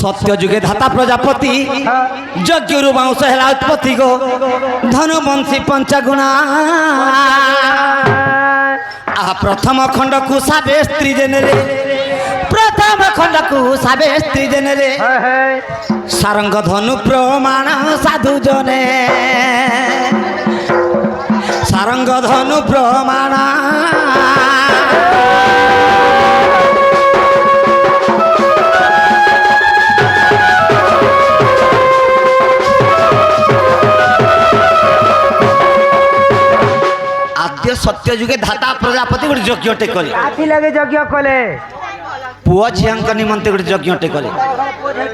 सत्य जुगे धाता प्रजापति यज्ञ बाउंश है उत्पत्ति गो धनुवंशी पंचगुणा प्रथम खंड को साबे स्त्री जने प्रथम खंड को साबे स्त्री जने सारंग धनु प्रमाण साधु जने सारंग धनु प्रमाण आद्य सत्य जुगे धाता प्रजापति गोटे यज्ञटे कले काथी लगे यज्ञ कले पुओ झियांक निमंते गोटे यज्ञटे कले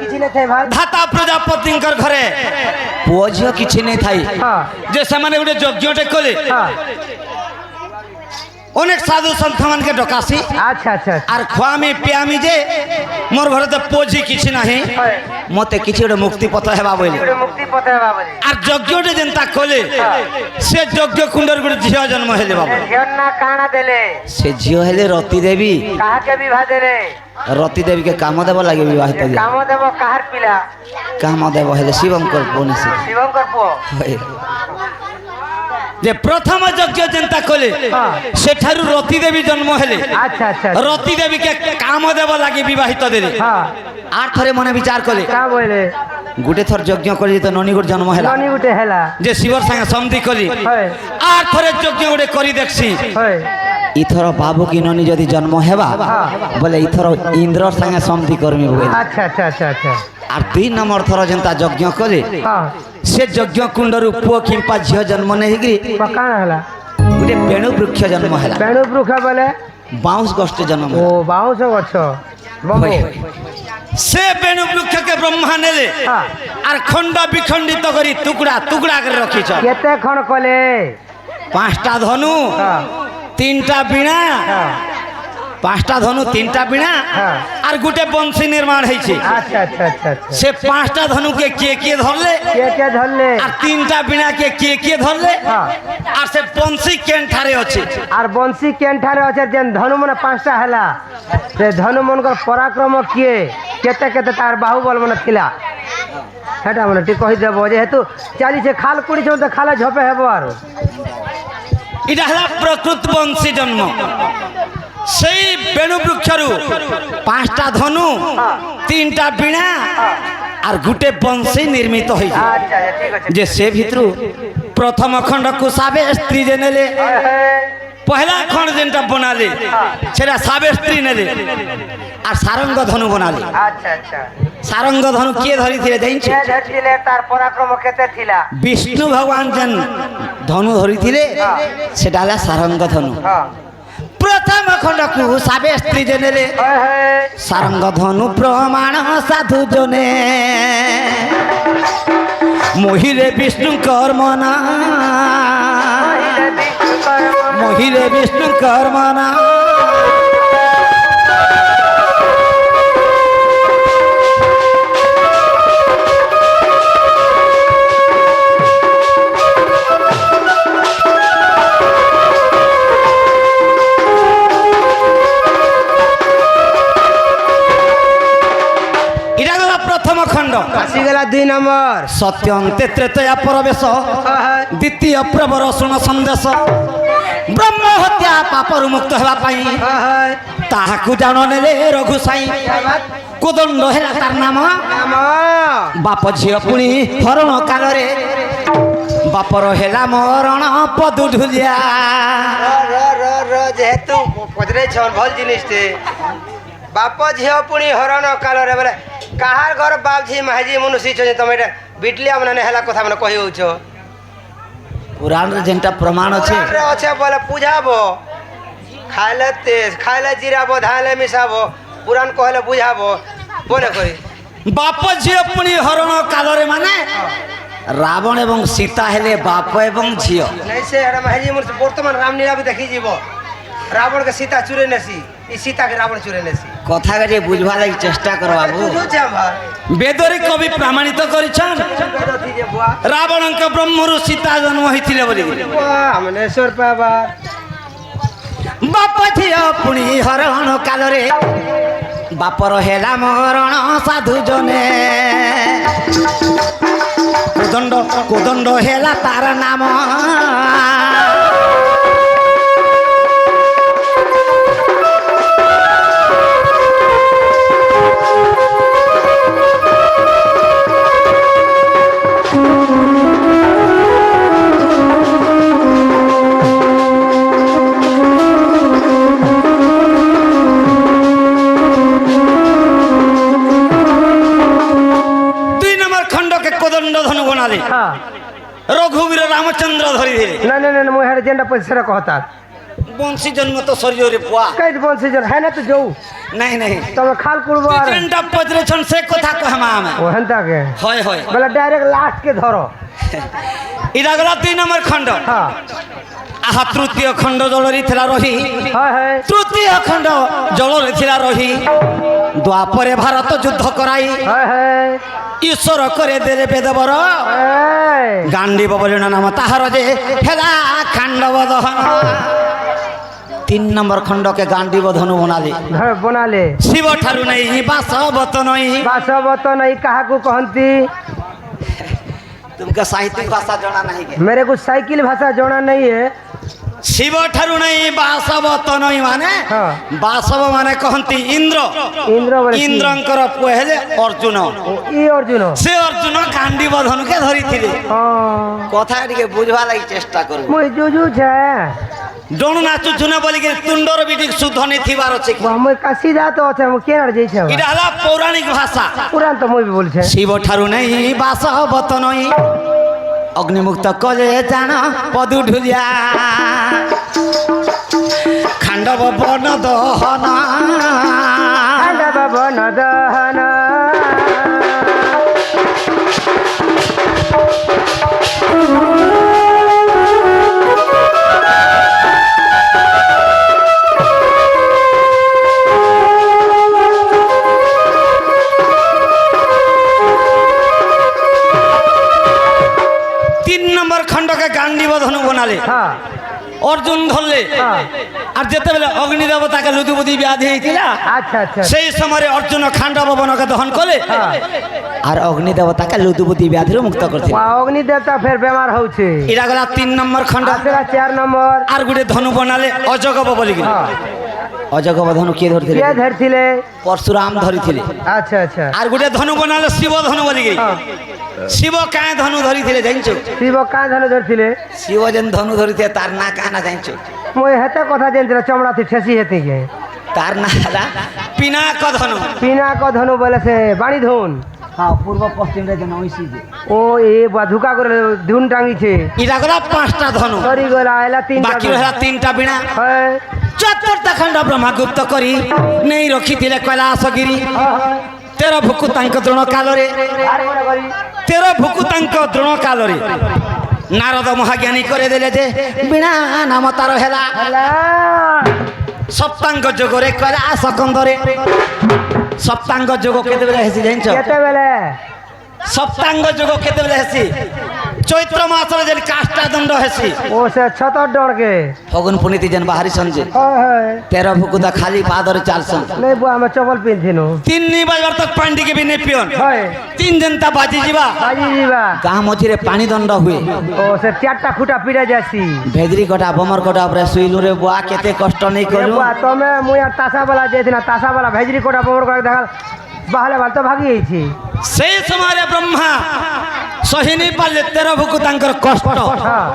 किछि नै थे भाई धाता प्रजापति घरे पुओ झियो किछि नै थाई जे समाने गोटे यज्ञटे कले अनेक साधु संत मान के डकासी अच्छा अच्छा आर खुआमी पियामी जे मोर घर तो पोझी किछि नाही मते किछि गोटे मुक्ति पथ हेबा बोली मुक्ति पथ हेबा बोली आर यज्ञटे जेंता कले से यज्ञ कुंडर गोटे झियो जन्म हेले बाबा झियना काना देले से झियो हेले रति देवी काहा के विवाह देले रति देवी के काम देव लागे विवाहित दिया काम देव काहार पिला काम देव हेले शिवंकर पुनि से शिवंकर पुओ जे प्रथम यज्ञ जेंता कले सेठारु रति देवी जन्म हेले अच्छा अच्छा रति देवी के काम देव लागे विवाहित देले आर थरे मने विचार कले का बोले गुटे थर यज्ञ करी तो ननी गुट जन्म हेला ननी गुटे हेला जे शिवर संगे संधि कली आर थरे यज्ञ गुटे करी देखसी इथर बाबू की ननी जदि जन्म हेबा बोले इथर इंद्र संगे संधि करमी बोले अच्छा अच्छा अच्छा अच्छा आर 3 नंबर थर जेंता यज्ञ कले से यज्ञ कुंडरू पुओ किंपा झियो जन्म नहीं गिरी काना हला गुटे बेणु वृक्ष जन्म हेला बेणु वृक्ष बोले बाउंस गष्ट जन्म ओ बाउंस गछ बबो से बेणु वृक्ष के ब्रह्मा नेले आर खंड विखंडित करी टुकड़ा टुकड़ा कर रखी छ केते खण कले 5टा धनु 3टा बीणा 5टा धनु 3टा बीणा आर गुटे बंशी निर्माण है छे अच्छा अच्छा अच्छा से 5टा धनु के धरले आर 3टा बीणा के धरले आर से बंशी केनठारे अछि आर बंशी केनठारे अछि जेन धनु मन 5टा हला से धनु मन को पराक्रम किए केते केते तार बाहुबल मन थिला हेटा मन टी कहि देबो जे हेतु चाली से खाल कुड़ी छ त खाला झपे हेबो आरो इडा हला प्रकृत बंशी जन्म सेई बेणु वृक्षरु 5टा धनु 3टा बीणा आर गुटे बंशी निर्मित होई अच्छा ठीक अछि जे से भितरु प्रथम खंड को साबे स्त्री जनेले पहला खंड जेंटा बनाले सेरा साबे स्त्री नेले आर सारंग धनु बनाले अच्छा अच्छा सारंग धनु के धरि थिले जाइन के धरतिले तार पराक्रम केते थिला विष्णु भगवान जन धनु धरि थिले सेडाला सारंग धनु प्रथम खंड को साबे स्त्री जनेले सारंग धनु प्रमाण साधु जने मोहिले विष्णु कर्मना मोहिले विष्णु कर्मना प्रथम खंड आसीगला 2 नंबर सत्य अंते त्रेतया परवेश द्वितीय प्रवर सुन संदेश ब्रह्म हत्या पापरु मुक्त हेबा पाई ताहाकु जानो नेले रघु साई कोदंड हेला तार नाम बाप झियो पुणी हरण काल रे बापर हेला मरण पदु ढुलिया जेहेतु पदरे छन भल जिनिस ते बाप झियो पुणी हरण काल रे बोले काहार घर बाबजी माजी मनुष्य छ तमे बिटलिया मने हेला कथा मने कहि होछ पुराण रे जेंटा प्रमाण अछि अच्छे बोले पूजाबो खाले तेज खाले जीराबो धाले मिसाबो पुराण कहले बुझाबो बोले कहि बाप झियो पुणी हरण काल रे माने रावण एवं सीता हेले बाप एवं झियो नै से हरा माजी मनुष्य वर्तमान रामलीला भी देखि जीवो रावण के सीता चुरे नेसी ई सीता के रावण चुरे नेसी कथा के बुझवा लागि चेष्टा कर बाबू वेदरे कवि प्रमाणित करिछन रावण के ब्रह्मरु सीता जन्म होइथिले बोली हमनेश्वर बाबा बाप थियो पुणी हरण काल रे ବାପର ହେଲା ମରଣ ସାଧୁ ଜନେ କୋଦଣ୍ଡ ହେଲା ତାର ନାମ রঘুবীর রামচন্দ্র ধরি না না না মই হেড যেটা পয়সা কথা বংশী জন্ম তো শরীরে পুয়া কই বলছি যে হ্যাঁ না তো যাও নাই নাই তুমি খাল করবো আর যেটা পজরেছন সে কথা কহমা আমি ও হেনতা কে হয় হয় বলে ডাইরেক্ট লাস্ট কে ধরো ইটা গলা 2 নম্বর খণ্ড হ্যাঁ আহা তৃতীয় খণ্ড জলরি থিলা রহি হয় হয় তৃতীয় খণ্ড জলরি থিলা রহি দ্বাপরে ভারত যুদ্ধ করাই হয় হয় ঈশ্বর করে দেলে বেদবর গান্ডীব বলিন নাম তাহার যে হেলা খাণ্ডব দহন 3 নম্বর খণ্ডকে গান্ডীব ধনু বনালে বনালে শিব ঠারু নাই বাসবত নই বাসবত নাই কাহাকু কহନ୍ତି तुमके साहित्यिक भाषा जाना नहीं के मेरे को साइकिल भाषा जाना नहीं है शिव ठारु नहीं बासवत नहीं माने हाँ। बासव माने कहंती इंद्र इंद्र बोले इंद्रंकर पहले अर्जुन ई अर्जुन से अर्जुन गांडी बधन के धरी थिले हां कथा टिके बुझवा लागि चेष्टा करू मुई जुजु छे डोनु नाचु जुने बोली के तुंडर बिटिक शुद्ध नहीं थिबार अछि मुई काशी जा तो छे मु केना जई छे इडा हला पौराणिक भाषा पुराण तो मुई भी बोल छे शिव ठारु नहीं बासवत नहीं अग्निमुक्त कले जान पदु ढुलिया खांडव बन दहन खांडव बन दहन 3 নম্বর খণ্ডকে গান্ডীব ধনু বনালে হ্যাঁ अर्जुन धरले আর যেতে বেলে অগ্নি দেবতাকে লুদুবুদি ব্যাধি হইতিলা আচ্ছা আচ্ছা সেই সময় অর্জুন খান্ডব বনকে দহন কলে আর অগ্নি দেবতাকে লুদুবুদি ব্যাধির মুক্ত করতে অগ্নি দেবতা ফের বেমার হচ্ছে এরা গলা 3 নম্বর খণ্ড আসলে 4 নম্বর আর গুটে ধনু বনালে অজগব বলি গিয়ে অজগব ধনু কে ধরতিলে কে ধরতিলে পরশুরাম ধরিଥିଲେ আচ্ছা আচ্ছা আর গুটে ধনু বনালে শিব ধনু বলি গিয়ে শিব কায় ধনু ধরিଥିଲେ জানিছো শিব কায় ধনু ধরতিলে শিব যেন ধনু ধরিতে তার না কানা জানিছো মই হেতে কথা জানতিলা চমড়াতে ঠেসি হেতে গে তার না হলা পিনাক ধনু পিনাক ধনু বলে সে বাণী ধন হ্যাঁ পূর্ব পশ্চিম রে যেন ওইসি যে ও এ বাধুকা করে ধুন টাঙ্গিছে ইরা গলা 5টা ধনু সরি গলা এলা 3টা বাকি রহলা 3টা বিনা হ্যাঁ চতুর্থ খণ্ড ব্রহ্মগুপ্ত করি নেই রখিলে কৈলাসগিরি 13 ভুকু তাঙ্ক দ্রোণ কালরে 13 ভুকু তাঙ্ক দ্রোণ কালরে নারদ মহাজ্ঞানী করে দেলে যে বিনা নাম তার হেলা সপ্তাঙ্গ যোগরে কৈলাস কন্দরে সপ্তাঙ্গ যোগ কেতেবেলে হেসি জানিছ কেতেবেলে সপ্তাঙ্গ যোগ কেতেবেলে হেসি চৈত্র মাসরে যেন কাষ্টা দণ্ড হেসি ও সে ছতর ডরকে ফগুন পুনিতি যেন বাহারি সঞ্জে হয় হয় 13 ভুকুদা খালি পাদরে চালছন নাই বু আমি চপল পিনছিনু 3 বাজার তক পান্ডি কে বিনে পিয়ন হয় 3 জনতা বাজি ଯିବା বাজি ଯିବା গাঁ মঝিরে পানি দণ্ড হুয়ে ও সে 4টা খুঁটা পিড়া যাসি ভেদরি কটা বমর কটা উপরে শুইলু রে বুয়া কেতে কষ্ট নেই করলু বুয়া তুমি মুই আর তাসাবালা যাইছিনা তাসাবালা ভেজরি কোটা বমর করে দেখাল বাহলে বাল তো ভাগি যাইছি সেই সময় ব্রহ্মা সহিনী পারলে 13 ভুকু তাঙ্কর কষ্ট হ্যাঁ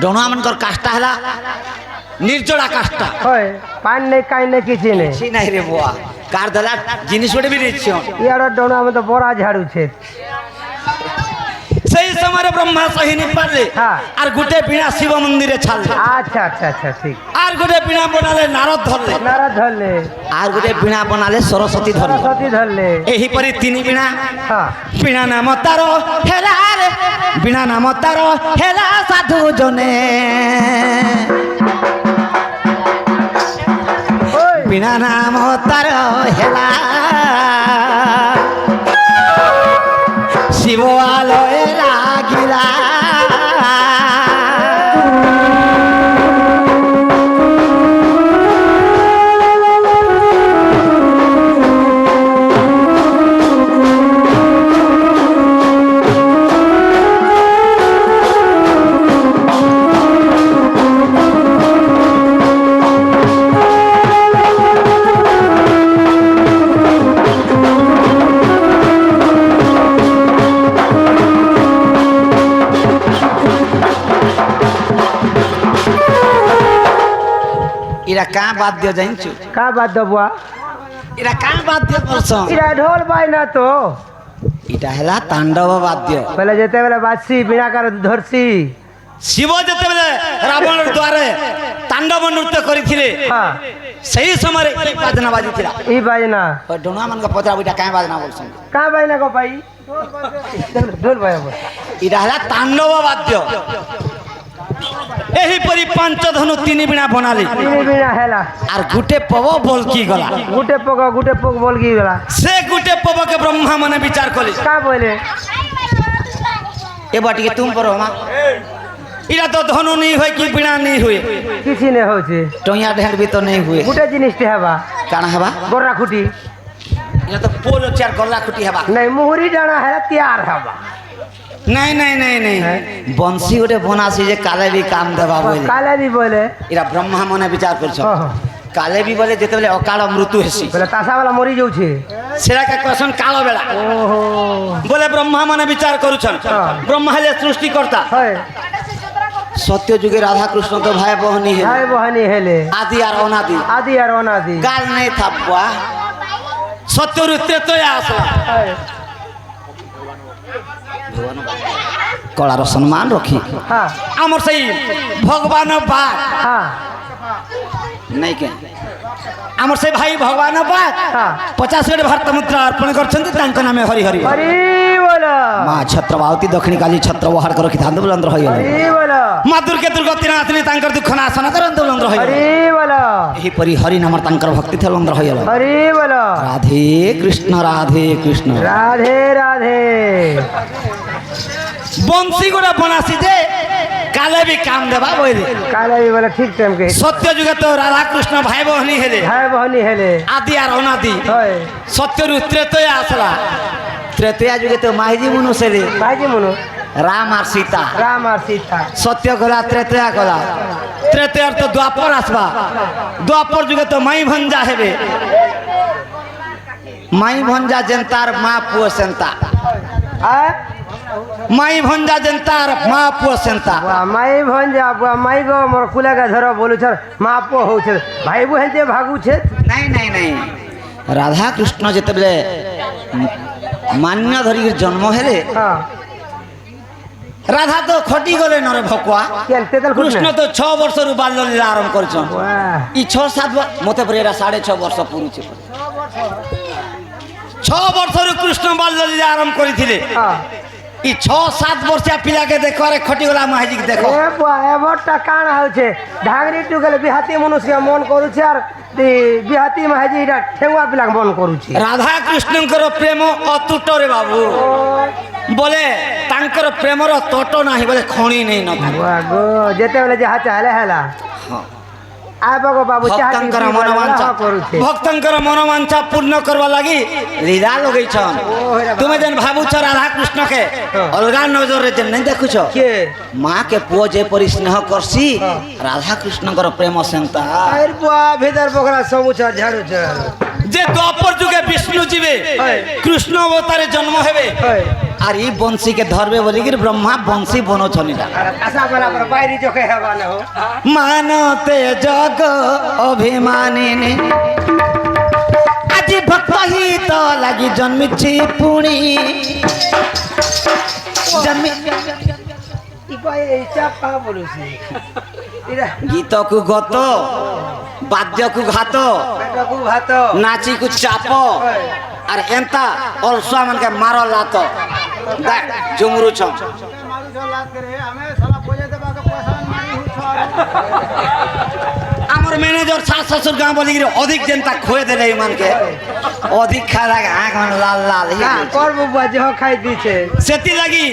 ডোনা মানকর কাষ্টা হেলা নির্জলা কাষ্টা হয় পান নেই কাই নেই কিছু নেই সি নাই রে বুয়া কার দলা জিনিস ওড়ে বিরিছ ইয়ার ডোনা আমি তো বড়া ঝাড়ুছে সেই সময় ব্রহ্মা সহিনী পারলে হ্যাঁ আর গুটে বিনা শিব মন্দিরে ছাড়লে আচ্ছা আচ্ছা আচ্ছা ঠিক আর গুটে বিনা বনালে নারদ ধরলে নারদ ধরলে আর গুটে বিনা বনালে সরস্বতী ধরলে সতী ধরলে এহিপরি 3 বিনা হ্যাঁ বিনা নাম তার হেলা রে বিনা নাম তার হেলা সাধু জনে ওই বিনা নাম তার হেলা শিব আলোয় লাগিলা का বাদ্য জানছু का बात दबुआ এটা का বাদ্য বলছ इरा ढोल बाजना तो এটা হেলা তাণ্ডব বাদ্য पहले जेते बेले बासी बिना कर धरसी শিব যেতেবেলে রাবণের দ্বারে তাণ্ডব নৃত্য করিছিলে हाँ সেই সময় এই বাজনা বাজিছিলা ई बाजना ওই ডোনা মানকে পচরা ওইটা কাঁ বাজনা বলছেন का बाजना को पाई ढोल बाजना बोल এটা হেলা তাণ্ডব বাদ্য এহিপরি পঞ্চধনু তিনি বিনা বনালি इनी बिना हेला আর গুটে পব বলকি গলা गुटे पग बोल की गला সে গুটে পবকে ব্রহ্মা মনে বিচার কলি का बोले এবার টিকে তুম পর মা ইরা তো ধনু নেই হয় কি বিনা নেই হুয়ে किसी ने होचे টইয়া ঢের ভি তো নেই হুয়ে गुटे जिनिस ते हेबा কানা হবা गोरा खुटी ইরা তো পোল চার গলা খুটি হবা नहीं मुहरी डाना है तैयार हेबा নাই নাই নাই নাই বংশী গোটে বনাসি যে কালে বি কাম দেবা বলে काले भी बोले এরা ব্রহ্মা মনে বিচার করছ हाँ हाँ কালে বি বলে যেতেবেলে অকাল মৃত্যু হেসি बोले तासा वाला मरी जाउछे সেটাকে কসন কালো বেলা ओहो বলে ব্রহ্মা মনে বিচার করুছন হ্যাঁ। ব্রহ্মা হলে সৃষ্টিকর্তা है সত্য যুগে রাধা কৃষ্ণ তো ভাই বহনি হে भाई बहनी हेले আদি আর অনাদি आदि और अनादि গাল নেই থাপবা সত্যর ত্রেতয়া আসলা है কলার সম্মান রখি हाँ আমার সেই ভগবান বাদ हाँ নাই কে আমার সেই ভাই ভগবান বাদ हाँ 50 কোটি ভারত মুদ্রা অর্পণ করছেন তাঙ্ক নামে হরি হরি हरि बोलो মা ছত্রবাবতী দক্ষিণ কালী ছত্রবহার করে কি ধান্দু বলন্দ্র হই हरि बोलो মা দুর্গে দুর্গতি নাথিনী তাঙ্কর দুঃখ নাশন করন্তু বলন্দ্র হই हरि बोलो এই পরি হরি নামর তাঙ্কর ভক্তি থলন্দ্র হই গেল हरि बोलो রাধে কৃষ্ণ রাধে কৃষ্ণ राधे राधे বংশী গোটা বনাসি যে কালে বি কাম দেবা বইলে काले भी बोले ठीक टाइम के সত্য যুগে তো রাধা কৃষ্ণ ভাই বহনি হেলে भाई बहनी हेले আদি আর অনাদি है সত্যর ত্রেতয়া আসলা ত্রেতয়া যুগে তো মাইজি মনুষ্য রে भाई जी मनो রাম আর সীতা राम और सीता সত্য গলা ত্রেতয়া গলা ত্রেতয়ার তো দ্বাপর আসবা দ্বাপর যুগে তো মাই ভঞ্জা হেবে মাই ভঞ্জা জেন্তার মা পুয় সেন্তা आ মাই ভঞ্জা জেন্তার মা পুয় সেন্তা बुआ माई भंजा बुआ माई गो मोर कुला का धरो बोलू छर मापो हो छे भाई बहन जे भागू छे নাই নাই নাই রাধা কৃষ্ণ যেতেবেলে মান্য ধরি জন্ম হেলে हां রাধা তো খটি গলে নরে ভকুয়া केल तेतल কৃষ্ণ তো 6 বর্ষরু বাল্য লীলা আরম্ভ করছন वाह ই 6-7 মতে পরে এরা 6.5 বর্ষ পুরুছে 6 বর্ষরু কৃষ্ণ বাল্য লীলা আরম্ভ করিছিলে हां ই 6-7 বর্ষিয়া পিলাকে দেখো আরে খটি গলা মাহিজিক দেখো ए बुआ ए बट्टा काना हो छे ढांगरी टुगले बिहाती मनुष्य मन करू छे और बिहाती महाजी डा ठेंगुआ पिला मन करू छे রাধা কৃষ্ণଙ୍କର প্রেম অতুট রে বাবু বলে তাঙ্কর প্রেমর তট নাই বলে খনি নেই ন बुआ गो जेते बेले जहा चाहले हेला आ बगो बाबू चाह ভক্তଙ୍କର মনোবাঞ্ছা करू छे ভক্তଙ୍କର মনোবাঞ্ছা পূর্ণ করবা লাগি লীলা লগাইছন তুমি যেন ভাবুছ রাধা কৃষ্ণকে অলগা নজরে যে নাই দেখুছ के মা কে পুଅ যেপরি স্নেহ করছি রাধা কৃষ্ণଙ୍କର প্রেম সেন্তা आइर बुआ भीतर बगरा समुचार झाड़ू छे যে দ্বাপর যুগে বিষ্ণু জীবে হয়। কৃষ্ণ অবতারে জন্ম হেবে है আর এই বংশীকে ধরবে বলি কি ব্রহ্মা বংশী বনছনিলা अरे आशा वाला पर बाहरी जो के हेबा न हो মানতে জগ অভিমানিনী আজি ভক্ত হিত লাগি জন্মিছি পুଣି জন্মি इपाई इचा पा बोलू छे इरा গীতকু গত বাদ্যকু ঘাত बेटा को भात নাচিকু চাপ আর এন্তা অলসুয়া মানকে মার লাত দেখ জুমরুছ আমার ম্যানেজার শাশ শ্বশুর গাঁ বলি অধিক যেনতা খুয়ে দেলে ইমানকে অধিক খায় লাগে আঁখ মানে লাল লাল ना कर बुआ जो खाई दी छे সেতি লাগি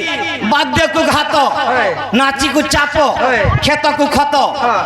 বাদ্যকু ঘাত হয়। নাচিকু চাপ হয়। ক্ষেতকু ক্ষত हाँ